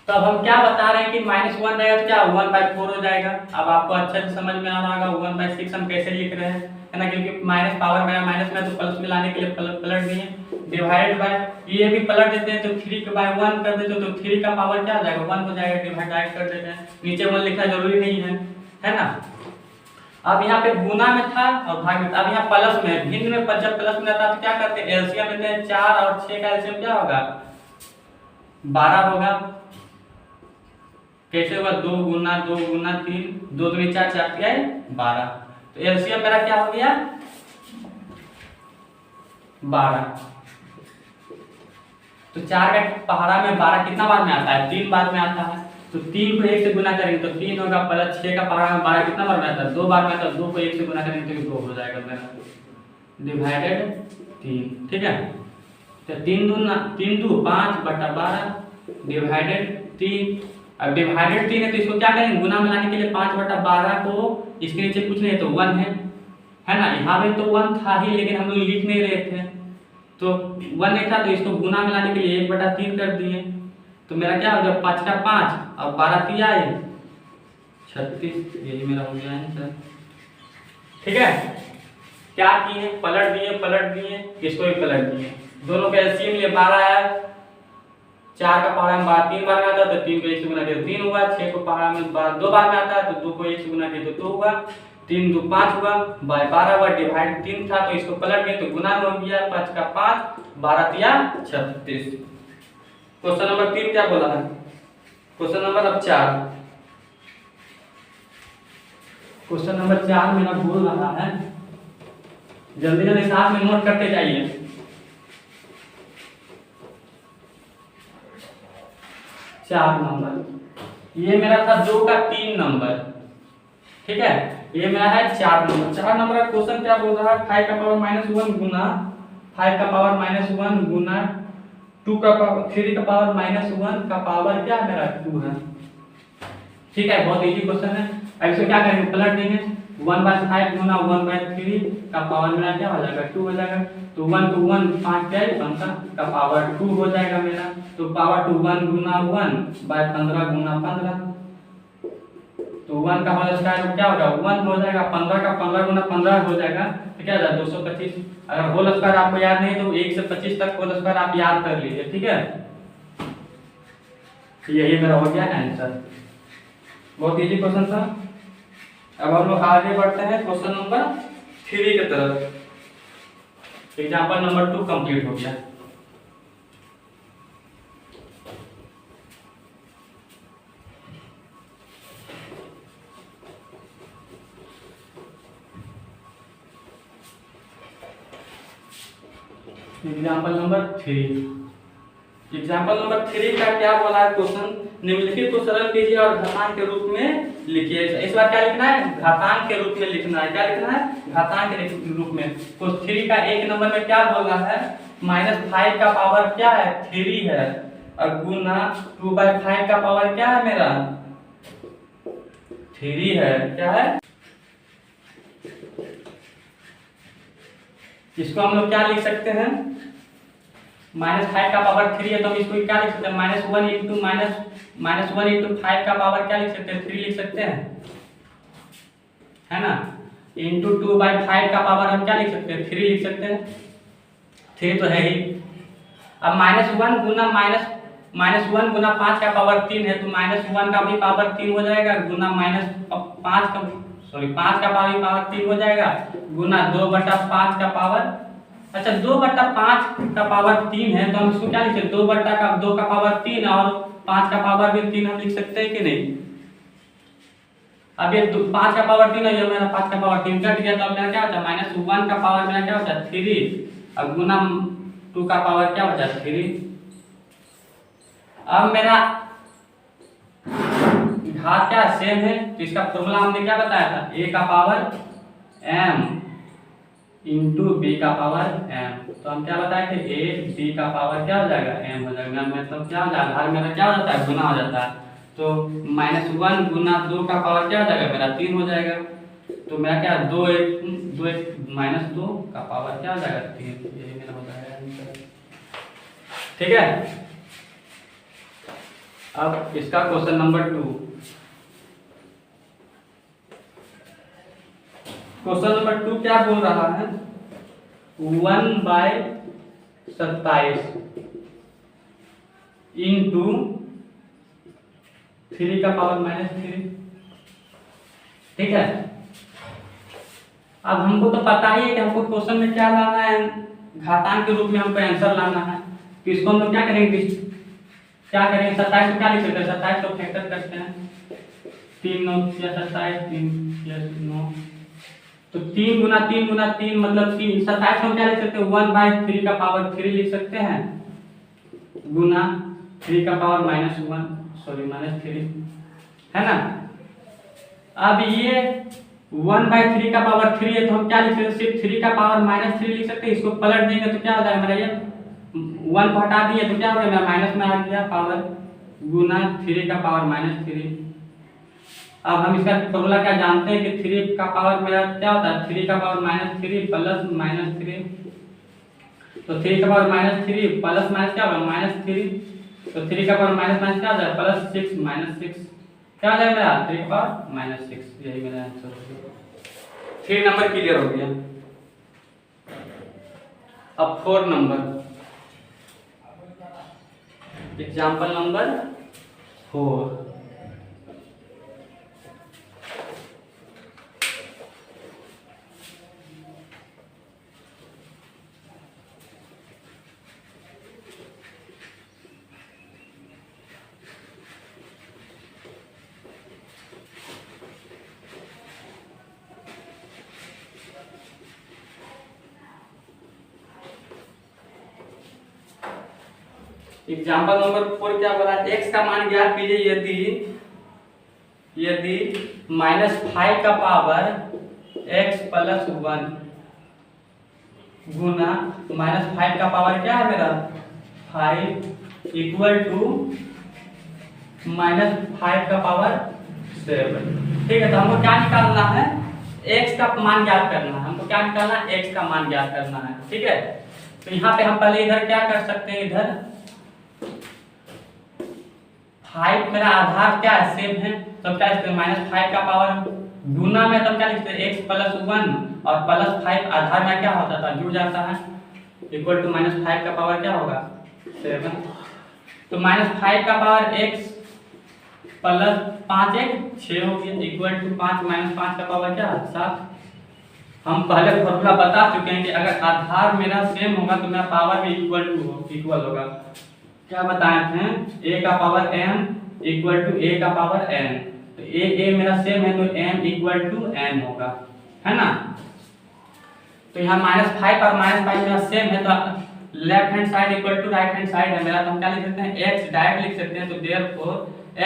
तो अब हम क्या बता रहे हैं कि -1 रहेगा तो क्या 1/4 हो जाएगा। अब आपको अच्छे से समझ में आ रहा होगा 1/6 हम कैसे लिख रहे हैं, है ना, क्योंकि माइनस पावर मेरा माइनस में तो प्लस में लाने के लिए पलट दिए, डिवाइड बाय ये भी पलट देते हैं तो 3/1 कर देते तो 3 का पावर क्या हो जाएगा 1 हो जाएगा, डिवाइड कर देते हैं, नीचे 1 लिखना जरूरी नहीं है ना। अब यहाँ पे गुना में था और भाग में था, अब यहाँ प्लस में है। भिन्न में जब प्लस में रहता है तो क्या करते हैं, एलसीएम लेते हैं। 4 और 6 का एलसीएम क्या होगा, 12 होगा। कैसे होगा, 2 गुना 3, 2 दूनी 4, 4 क्या है 12। तो एलसीएम मेरा क्या हो गया 12। तो 4 का पहाड़ा में 12 कितना बार में आता है, 3 बार में आता है। तो 3 को 1 से गुना करेंगे तो 3 होगा, प्लस 6 का पहाड़ा में 12 कितना बार में आता है, 2 बार में आता है। 2 को 1 से गुना करेंगे तो 2 हो जाएगा मेरा, डिवाइडेड 3। ठीक है, तो 3 2 5/12 डिवाइडेड 3। अब डिवाइडेड 3 है तो इसको क्या करेंगे, गुना में लाने के लिए 5/12 को इसके नीचे कुछ नहीं है तो 1 है ना। यहाँ पे तो 1 था ही लेकिन हम लोग लिख नहीं रहे थे, तो 1 नहीं था तो इसको गुना में लाने के लिए 1/3 कर दिए। तो मेरा क्या हो गया, 5 का 5 और 12 तिया 36। यही मेरा हो गया आंसर। ठीक है, क्या किए, पलट दिए, इसको भी पलट दिए। दोनों का एलसीएम लिए 12 है। 4 का पहाड़ा में 12 3 बार में आता है तो 3 को 1 से गुना किया 3 हुआ। 6 को पहाड़ा में 12 2 बार में आता है तो 2 को 1 से गुना किया तो 2 हुआ। 3 2 5 हुआ, बाय 12 हुआ, डिवाइड 3 था तो इसको पलट गए तो गुना में हो गया। 5 का 5 12 तिया 36। क्वेश्चन नंबर 3 क्या बोला है, क्वेश्चन नंबर अब 4। क्वेश्चन नंबर 4 मेरा बोल रहा है, जल्दी जल्दी साथ में नोट करते जाइए। चार नंबर, ये मेरा था 2 का 3 नंबर। ठीक है, ये मेरा है 4 नंबर। 4 नंबर का क्वेश्चन क्या बोल रहा है, 5 का पावर -1 गुना 5 का पावर -1 गुना 2 का पावर 3 का पावर -1 का पावर क्या है मेरा 2 है। ठीक है, बहुत इजी क्वेश्चन है। अब इसको क्या करेंगे, पलट देंगे। 1/5 गुना 1/3 का पावर मेरा क्या हो जाएगा 2 हो जाएगा। तो 1 to 1 5 क्या है 15 का पावर 2 हो जाएगा मेरा। तो पावर 2 1 गुना 1/15 गुना 15। तो 1 का होल स्क्वायर क्या होगा 1 हो जाएगा। 15 का 15 गुना 15 हो जाएगा तो क्या होगा 225। अगर होल स्क्वायर आपको याद नहीं तो 1 से 25 तक होल स्क्वायर आप याद कर लीजिए। ठीक है, यही मेरा हो गया आंसर। बहुत इजी क्वेश्चन था। अब हम लोग आगे बढ़ते हैं क्वेश्चन नंबर 3 की तरफ। एग्जांपल नंबर 2 कंप्लीट हो गया। एग्जांपल नंबर 3, एग्जाम्पल नंबर 3 का क्या बोला है क्वेश्चन, निम्नलिखित को सरल कीजिए और घातांक के रूप में लिखिए। इस बार क्या लिखना है, घातांक के रूप में लिखना है। क्या लिखना है, घातांक के रूप में। तो 3 का 1 नंबर में क्या बोल रहा है, -5 का पावर क्या है 3 है और गुना 2/5 का पावर क्या है मेरा 3 है। क्या है, इसको हम लोग क्या लिख सकते हैं, -5 का पावर 3 है तो हम इसको क्या लिख सकते हैं, -1 इंटू 5 का पावर क्या लिख सकते हैं 3 लिख सकते हैं, है ना। इंटू 2/5 का पावर हम क्या लिख सकते हैं 3 लिख सकते हैं, 3 तो है ही। अब -1 गुना 5 का पावर 3 है तो -1 का भी पावर 3 हो जाएगा गुना -5 का 5 का पावर 3 हो जाएगा गुना 2/5 का पावर, अच्छा 2/5 का पावर 3 है तो हम इसको क्या लिख सकते हैं 2 का पावर 3 और 5 का पावर भी 3 हम लिख सकते हैं कि नहीं। अब ये 5 का पावर 3 है, ये मेरा 5 का पावर 3 कट गया तो अब मेरा क्या होता है -1 का पावर मेरा क्या होता है 3 और गुना 2 का पावर क्या होता है 3। अब मेरा घात क्या सेम है तो इसका फॉर्मूला हमने क्या बताया था, a का पावर m इंटू b का पावर m। तो हम क्या बताए थे a b का पावर क्या हो जाएगा m हो जाएगा, मतलब क्या हो जाएगा हर मेरा क्या हो जाता है गुना हो जाता है। तो -1 गुना 2 का पावर क्या हो जाएगा मेरा 3 हो जाएगा। तो मेरा क्या 2 -2 का पावर क्या हो जाएगा 3, यही मेरा हो जाएगा। ठीक है, अब इसका क्वेश्चन नंबर 2, क्वेश्चन नंबर 2 क्या बोल रहा है 1/27 इंटू 3 का पावर -3। ठीक है, अब हमको तो पता ही है कि हमको क्वेश्चन में क्या लाना है, घातांक के रूप में हमको आंसर लाना है। तो इसको हम लोग क्या करेंगे, क्या करेंगे, 27 को क्या लिख सकते हैं, 27 को फैक्टर करते हैं, 3 9 या 27 3 या 9, तो 3 गुना 3 गुना 3 मतलब 3, 27 को क्या लिख सकते हैं, 1/3 का पावर 3 लिख सकते हैं, गुना 3 का पावर -3 है ना। अब ये 1/3 का पावर 3 है, तो हम क्या लिख सकते हैं, सिर्फ 3 का पावर -3 लिख सकते हैं। इसको पलट देंगे तो क्या हो जाएगा मेरा, ये 1 को हटा दिए तो क्या हो गया, मेरा माइनस में आ गया पावर, गुना 3 का पावर -3। अब हम इसका फॉर्मूला क्या जानते हैं कि 3 का पावर मेरा क्या होता है, 3 का पावर -3 प्लस -3, तो 3 का पावर -3 प्लस माइनस क्या होगा, -3, तो 3 का पावर माइनस माइनस क्या हो जाएगा, +6 -6 क्या हो जाएगा मेरा, 3 का पावर -6। यही मेरा आंसर हो गया। 3 नंबर क्लियर हो गया। अब 4 number, example number 4। Example number 4 क्या बोला, x का मान ज्ञात कीजिए यदि -5 का पावर x + 1 गुना -5 का पावर क्या है मेरा 5 इक्वल टू -5 का पावर 7। ठीक है, तो हमको क्या निकालना है, x का मान ज्ञात करना है, हमको क्या निकालना है, x का मान ज्ञात करना है। ठीक है, तो यहाँ पे हम पहले इधर क्या कर सकते हैं, इधर 5 मेरा आधार क्या है, सेम है, तो क्या लिखते हैं, -5 का पावर गुना में, तो क्या लिखते हैं, x + 1 और +5 आधार में क्या होता था, जुड़ जाता है, इक्वल टू -5 का पावर क्या होगा 7। तो -5 का पावर x + 5 1 6 हो गया, इक्वल टू 5 - 5 का पावर क्या है 7। हम पहले फॉर्मूला बता चुके हैं कि अगर आधार मेरा सेम होगा तो मेरा पावर भी इक्वल होगा। क्या बताए थे, a का power m equal to a का पावर n, तो a मेरा सेम है तो m इक्वल टू n होगा, है ना। तो यहाँ -5 और -5 मेरा सेम है, तो left hand side equal to right hand side है मेरा, तो हम क्या लिख सकते हैं, x डायरेक्ट लिख सकते हैं, तो देयरफॉर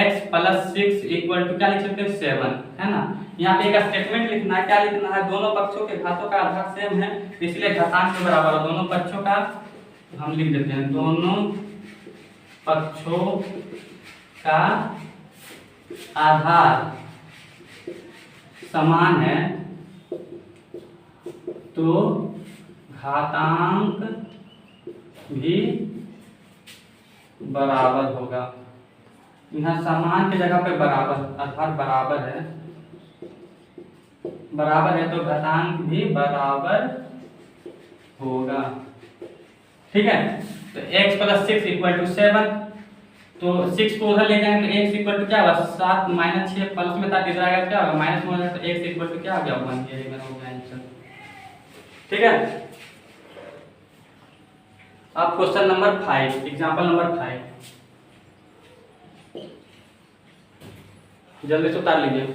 x + 6 इक्वल टू क्या लिख सकते हैं 7, है ना। यहाँ पे एक स्टेटमेंट लिखना है, क्या लिखना है, दोनों पक्षों के घातों का आधार सेम है इसलिए घातांक के बराबर है, दोनों पक्षों का हम लिख देते हैं, दोनों पक्षों का आधार समान है तो घातांक भी बराबर होगा। यहाँ समान की जगह पे बराबर, आधार बराबर है तो घातांक भी बराबर होगा। ठीक है, तो x + 6 = 7, तो 6 को उधर ले जाएंगे तो x इक्वल टू क्या होगा 7 - 6 प्लस में था इधर आएगा क्या होगा माइनस में, तो x इक्वल टू क्या हो गया 1, ये मेरा हो गया आंसर। ठीक है, अब क्वेश्चन नंबर 5, एग्जांपल नंबर 5, जल्दी से उतार लीजिए।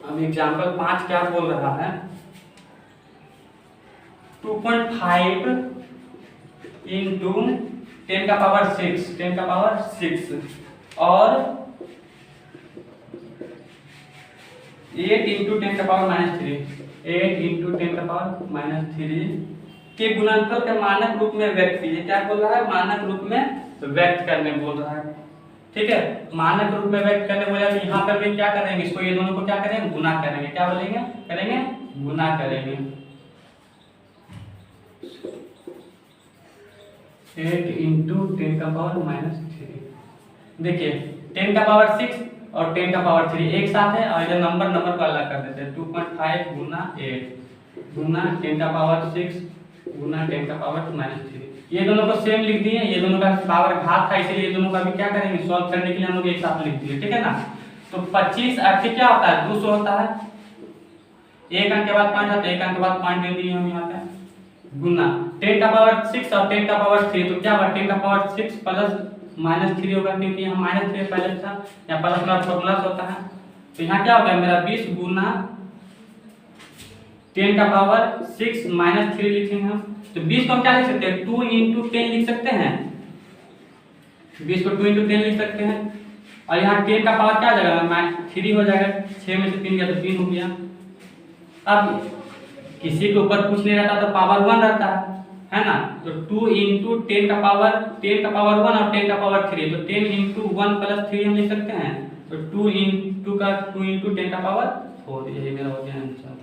अब एग्जाम्पल 5 क्या बोल रहा है, 2.5 इंटू 10 का पावर 6 और 8 इंटू 10 का पावर -3 के गुणनफल के मानक रूप में व्यक्त कीजिए। क्या बोल रहा है, मानक रूप में व्यक्त करने बोल रहा है। ठीक है। मानक रूप में व्यक्त करने बोला तो यहाँ पर भी क्या करेंगे, इसको ये दोनों को क्या करेंगे, गुना करेंगे। क्या बोलेंगे, करेंगे, गुना करेंगे। 8 इंटू 10 का पावर -3। देखिए 10 का पावर 6 और 10 का पावर 3 एक साथ है, और इधर नंबर को अलग कर देते हैं। 2.5 गुना 8 गुना 10 का पावर 6 गुना 10 का पावर -3। ये दोनों को सेम लिख दिए, ये दोनों का पावर घात था, इसलिए ये दोनों का भी क्या करेंगे, सॉल्व करने के लिए हम लोग एक साथ लिख दिए, ठीक है ना। तो 25 80 क्या होता है, 200 होता है। एक अंक के बाद पॉइंट आता है, एक अंक के बाद पॉइंट दे दिए हम यहाँ पे। गुना 10 का पावर 6 और 10 का पावर 3, तो क्या होगा, 10 का पावर 6 प्लस -3 होगा, क्योंकि यहाँ -3 पहले था, या प्लस प्लस होता है। तो यहाँ क्या हो गया मेरा 20 गुना 10 का पावर 6 -3 लिखेंगे हम। तो 20 को हम क्या लिख सकते हैं, 2 इंटू 10 लिख सकते हैं। 20 को 2 इंटू 10 लिख सकते हैं, और यहाँ 10 का पावर क्या हो जाएगा, 3 हो जाएगा। 6 में से 3 गया तो 3 हो गया। अब किसी के ऊपर कुछ नहीं रहता तो पावर 1 रहता है ना। तो 2 इंटू 10 का पावर 1 और 10 का पावर 3, तो 10 इंटू 1 प्लस 3 हम लिख सकते हैं। तो 2 इंटू 10 का पावर 4, यही मेरा हो गया आंसर।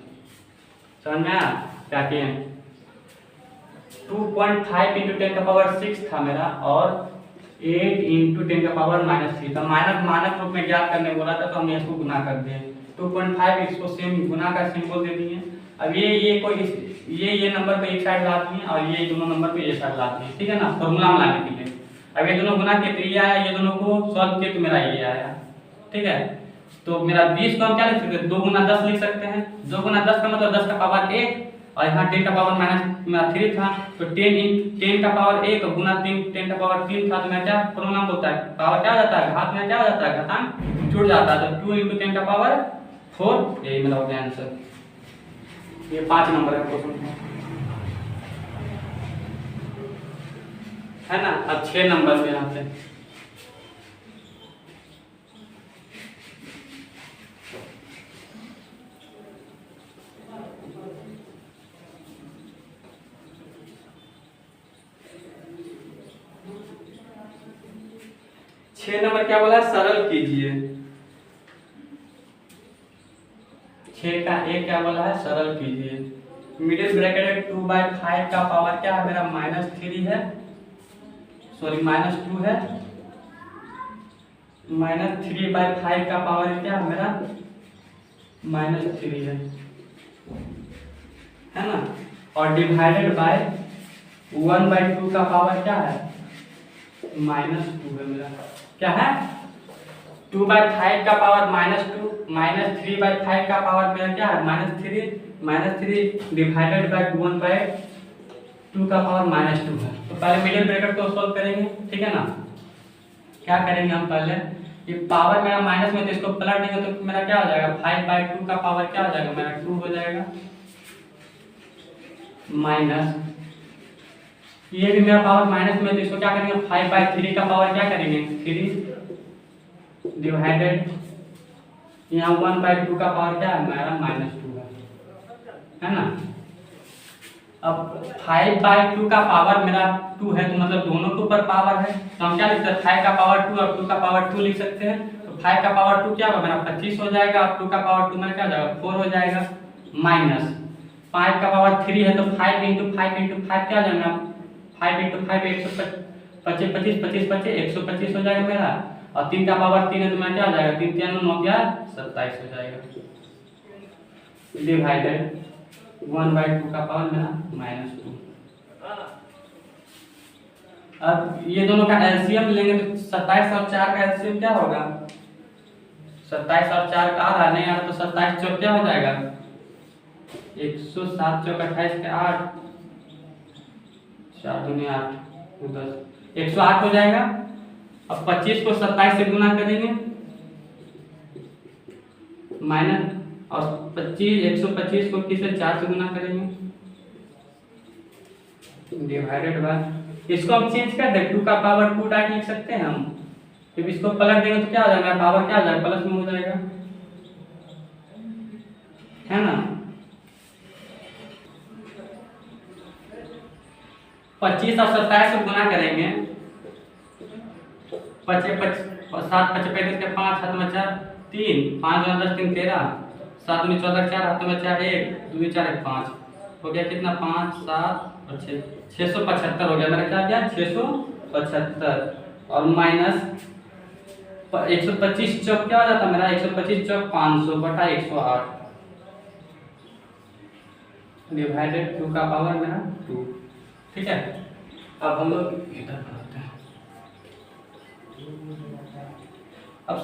समझ में आया क्या किए, 2.5 इंटू 10 का पावर 6 था मेरा, और 8 इंटू 10 का पावर -3 था। मानक रूप में ज्ञात करने बोला था, तो हमने इसको गुना कर दिया। 2.5 इसको सेम गुना का सिंबल दे दिए। अब ये नंबर को एक साइड ला दिए, और ये दोनों नंबर को ये साइड ला दिए, ठीक है ना, फॉर्मूला में लाने के लिए। अब ये दोनों गुना किए तो ये आया, ये दोनों को सॉल्व किए तो मेरा ये आया, ठीक है। तो मेरा 20 को हम क्या लिख सकते हैं, 2 गुना 10 लिख सकते हैं। 2 गुना 10 का मतलब 10 का पावर 1, और यहाँ 10 का पावर -3 था, तो 10 का पावर 1 गुना 10 का पावर 3 था। तो मैं क्या फॉर्मूला में बोलता है, पावर क्या हो जाता है, घात में क्या हो जाता है, घातांक जुड़ जाता है। तो 2 इंटू 10 का पावर 4, यही मेरा हो गया आंसर। ये 5 नंबर का क्वेश्चन है ना। अब 6 नंबर पे यहाँ पे 6 नंबर क्या बोला, सरल कीजिए। 6 का एक क्या बोला है, सरल कीजिए। मिडिल ब्रैकेट 2/5 का पावर क्या है मेरा, -3 है, सॉरी -2 है। -3/5 का पावर क्या है मेरा, -3 है ना। और डिवाइडेड बाय 1/2 का पावर क्या है, -2 है मेरा। क्या है, 2/5 का पावर -2, -3/5 का पावर मेरा क्या है, -3 डिवाइडेड बाय 1/2 का पावर -2 है। तो पहले मिडिल ब्रैकेट को सॉल्व करेंगे, ठीक है ना। क्या करेंगे हम पहले, ये पावर मेरा माइनस में, तो इसको पलट देंगे तो मेरा क्या हो जाएगा, 5/2 का पावर क्या हो जाएगा मेरा, 2 हो जाएगा, माइनस ये भी मेरा पावर माइनस में, तो इसको क्या करेंगे, 5/3 का पावर क्या करेंगे, 3 डिवाइडेड, यहाँ 1/2 का पावर क्या है मेरा, -2 है ना। अब 5/2 का पावर मेरा 2 है, तो मतलब दोनों के ऊपर पावर है, तो हम क्या लिख सकते हैं, 5 का पावर 2 और 2 का पावर 2 लिख सकते हैं। तो 5 का पावर 2 क्या होगा मेरा, 25 हो जाएगा, और 2 का पावर 2 मेरा क्या हो जाएगा, 4 हो जाएगा, माइनस 5 का पावर 3 है, तो 5 इंटू 5 क्या हो जाएगा, 5 इंटू 5 125 25 125 हो जाएगा मेरा। और 3 का पावर 3 है, तो मैं क्या हो जाएगा, 3 3 9 क्या 27 हो जाएगा, डिवाइडेड 1/2 का पावर मेरा -2। अब ये दोनों का एलसीएम लेंगे तो 27 और 4 का एलसीएम क्या होगा, 27 और 4 का आ रहा नहीं आ रहा, तो 27 चौक क्या हो जाएगा, 107 चौक 28 के 8, 4 दूनी 8 10, 108 हो जाएगा। अब 25 को 27 से गुना करेंगे, माइनस, और 125 को किससे 4 से गुना करेंगे, डिवाइडेड बाय, इसको हम चेंज कर दें, 2 का पावर 2 डायरेक्ट लिख सकते हैं हम। फिर इसको पलट देंगे तो क्या हो जाएगा, पावर क्या हो जाएगा, प्लस में हो जाएगा, है ना। 25 और 27 को गुना करेंगे, 7 5 35 के 5 हाथ में 4 3 5 2 10 3 13 7 2 14 4 हाथ में 4 1 2 4 1 5 हो गया कितना 5 7 और 6 675 हो गया मेरा। क्या गया 675 और माइनस 125 चौक क्या हो जाता मेरा 125 चौक 500 बटा 108 डिवाइडेड 2 का पावर मेरा 2। ठीक है, अब हम लोग इधर बनाते हैं। अब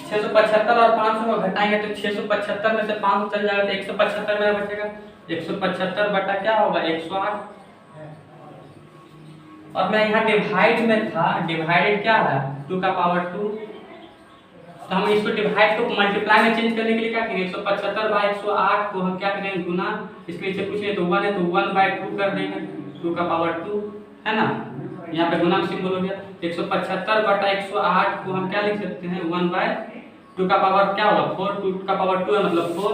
675 और 500 को घटाएंगे तो 675 में से 500 चल जाएगा तो 175 मेरा बचेगा। 175 बटा क्या होगा 108। और मैं यहाँ डिवाइड में था, डिवाइडेड क्या है 2 का पावर 2, तो हम इसको डिवाइड को मल्टीप्लाई में चेंज करने के लिए क्या करेंगे 175 बाय 108 को हम क्या करेंगे गुना, इसके नीचे कुछ नहीं तो 1 है तो 1/2 कर देंगे 2 का पावर 2 है ना, यहाँ पे गुना सिंबल हो गया। 175 बटा 108 को हम क्या लिख सकते हैं 1/2 का पावर क्या होगा 4, 2 का पावर 2 है मतलब 4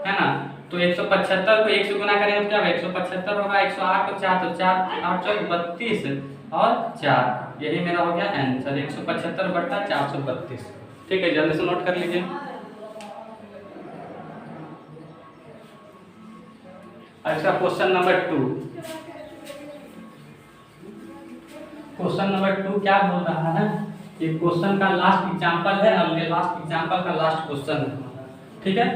है ना। तो 175 को 1 से गुना करेंगे तो क्या होगा 175 होगा 108 को 4 तो 4 8 चौक 32 और 4, यही मेरा हो गया आंसर 175 बटा 432। ठीक है, जल्दी से नोट कर लीजिए। अच्छा क्वेश्चन नंबर 2, क्वेश्चन नंबर 2 क्या बोल रहा है, ये क्वेश्चन का लास्ट एग्जांपल है और ये लास्ट एग्जांपल का लास्ट क्वेश्चन है। ठीक है,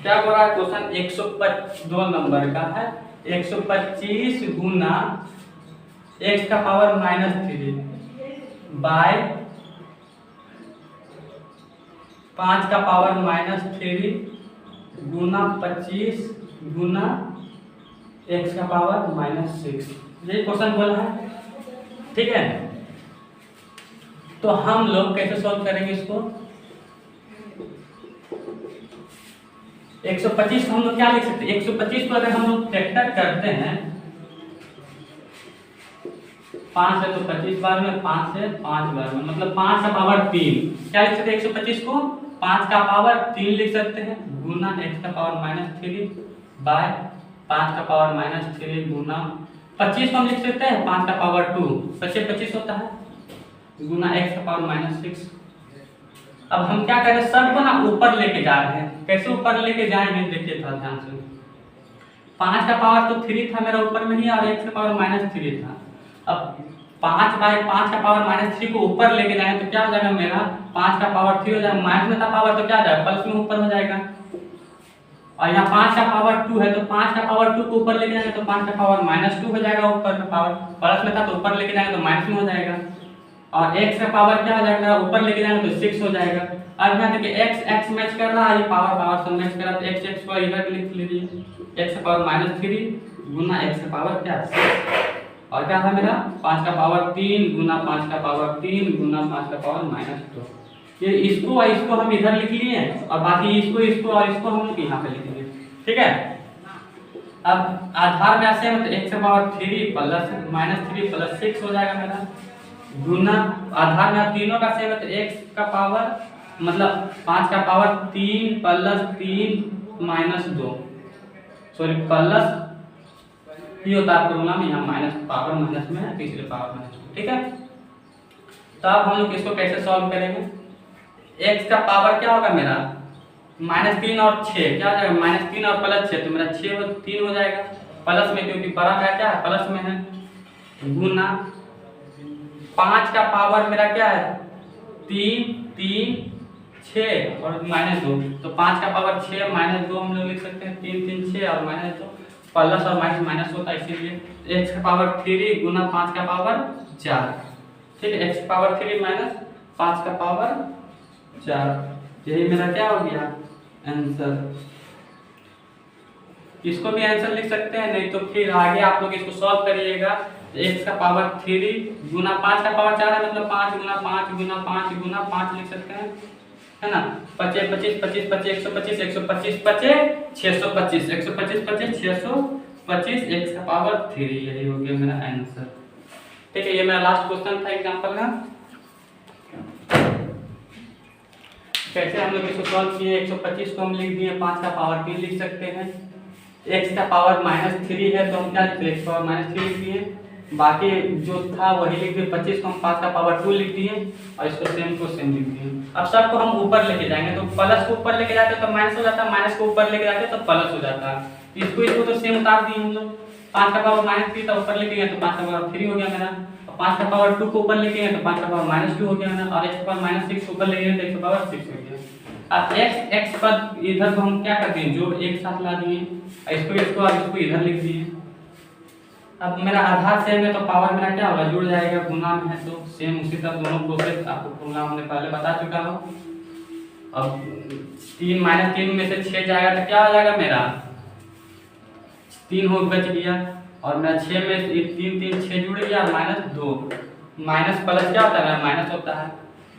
क्या बोल रहा है क्वेश्चन 102 नंबर का है। 125 गुना x का पावर -3 बाय 5 का पावर -3 गुना 25 गुना x का पावर -6, ये क्वेश्चन बोला है। ठीक है, तो हम लोग कैसे सॉल्व करेंगे इसको। 125 को हम लोग क्या लिख सकते हैं 125 को अगर हम लोग फैक्टर करते हैं 5 है तो 25 बार में 5 से 5 बार में मतलब 5 का पावर 3 क्या लिख सकते हैं 125 को 5 का पावर 3 लिख सकते हैं गुना x का पावर -3 बाय 5 का पावर -3 गुना 25 को हम लिख सकते हैं 5 का पावर 2 25 होता है गुना x का पावर -6। अब हम क्या करें सबको ना ऊपर लेके जा रहे हैं, कैसे ऊपर लेके जाएंगे देखिए थोड़ा ध्यान से। 5 का पावर तो 3 था मेरा ऊपर में ही और x का पावर -3 था। अब 5 बाय 5 का पावर -3 को ऊपर लेके जाएंगे तो क्या हो जाएगा मेरा 5 का पावर 3 हो जाएगा, माइनस में था पावर तो क्या जाएगा प्लस में ऊपर हो जाएगा। और यहाँ 5 का पावर 2 है तो 5 का पावर 2 को ऊपर लेके जाएंगे तो 5 का पावर -2 हो जाएगा, ऊपर का पावर प्लस में था तो ऊपर लेके जाएंगे तो माइनस में हो जाएगा। और x का पावर क्या हो जाएगा ऊपर लेके जाएंगे तो 6 हो जाएगा। अब यहाँ देखिए x मैच कर रहा है, ये पावर से मैच कर रहा है तो x को इधर लिख लीजिए x का पावर -3 गुना x का पावर क्या 6 और क्या था मेरा 5 का पावर 3 गुना 5 का पावर 3 गुना 5 का पावर -2। ये इसको और इसको हम इधर लिख लिए और बाकी इसको और इसको हम यहाँ पे लिखेंगे। ठीक है, अब आधार में ऐसे मतलब x का पावर 3 प्लस -3 प्लस 6 हो जाएगा मेरा गुना आधार में तीनों का सेम है तो x का पावर मतलब 5 का पावर 3 प्लस 3 -2 सॉरी प्लस ये होता है पूर्णा में यहाँ माइनस पावर माइनस में है तीसरे पावर -2। ठीक है, तो अब हम लोग इसको कैसे सॉल्व करेंगे। x का पावर क्या होगा मेरा -3 और 6 क्या हो जाएगा -3 और प्लस 6 तो मेरा 3 हो जाएगा प्लस में क्योंकि बड़ा का क्या है प्लस में है गुना 5 का पावर मेरा क्या है 3 3 6 और -2 तो 5 का पावर 6 -2 हम लोग लिख सकते हैं 3 3 6 और -2 प्लस और माइनस होता है इसीलिए x का पावर 3 गुना 5 का पावर 4। ठीक है, x का पावर 3 माइनस 5 का पावर 4, यही मेरा क्या हो गया आंसर। इसको भी आंसर लिख सकते हैं नहीं तो फिर आगे आप लोग इसको सॉल्व करिएगा। x का पावर 3 गुना 5 का पावर 4 है मतलब 5 गुना 5 गुना 5 गुना 5 लिख सकते हैं है ना। 25 25 25 25 125 125 25 625 125 25 625 x का पावर 3, यही हो गया मेरा आंसर। ठीक है, ये मेरा लास्ट क्वेश्चन था एग्जांपल का। कैसे हम लोग इसको सॉल्व किए 125 को हम लिख दिए 5 का पावर 3 लिख सकते हैं। x का पावर -3 है तो हम क्या लिखते हैं, x पावर -3 लिख दिए। बाकी जो था वही लिख दिए, 25 को हम 5 का पावर 2 लिख दिए और इसको सेम लिख दिए। अब सबको हम ऊपर लेके जाएंगे, तो प्लस को ऊपर लेके जाते तो माइनस हो जाता, माइनस को ऊपर लेके जाते तो प्लस हो जाता। इसको तो सेम उतार दिए हम लोग। 5 का पावर -3 था, ऊपर लेके गए तो 5 का पावर 3 हो गया मेरा। 5 का पावर 2 को ऊपर लेके गए तो 5 का पावर -2 हो गया मेरा, और x का पावर -6 ऊपर लेके गए तो x का पावर 6 हो गया। अब x पर इधर को हम क्या करते हैं, जो एक साथ ला दिए, इसको अब इसको इधर लिख दिए। अब मेरा आधार सेम है तो पावर मेरा क्या होगा, जुड़ जाएगा, गुना में है तो सेम उसी तरह दोनों प्रोसेस आपको फॉर्मूला हमने पहले बता चुका हूँ। अब 3 -3 में से 6 जाएगा तो क्या हो जाएगा मेरा, 3 हो बच गया, और मेरा 6 में 3 6 जुड़ गया, -2। माइनस प्लस क्या होता है मेरा, माइनस होता है।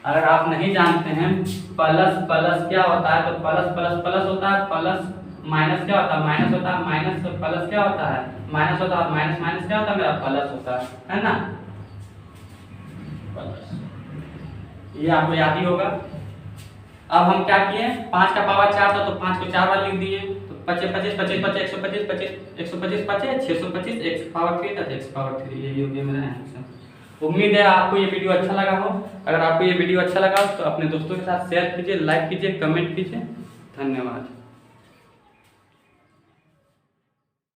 अगर आप नहीं जानते हैं प्लस प्लस क्या होता है, तो प्लस प्लस प्लस होता है, प्लस माइनस क्या होता है, माइनस होता है, माइनस प्लस क्या होता है, माइनस होता है, माइनस माइनस क्या होता है मेरा, प्लस होता है ना। ये आपको याद ही होगा। अब हम क्या किए, 5 का पावर 4 था तो 5 को 4 बार लिख दिए, तो 25 25 25 25 125 25 125 5 625 x पावर 3 था, x पावर 3 यही हो गया मेरा आंसर। उम्मीद है आपको ये वीडियो अच्छा लगा हो। अगर आपको ये वीडियो अच्छा लगा तो अपने दोस्तों के साथ शेयर कीजिए, लाइक कीजिए, कमेंट कीजिए। धन्यवाद।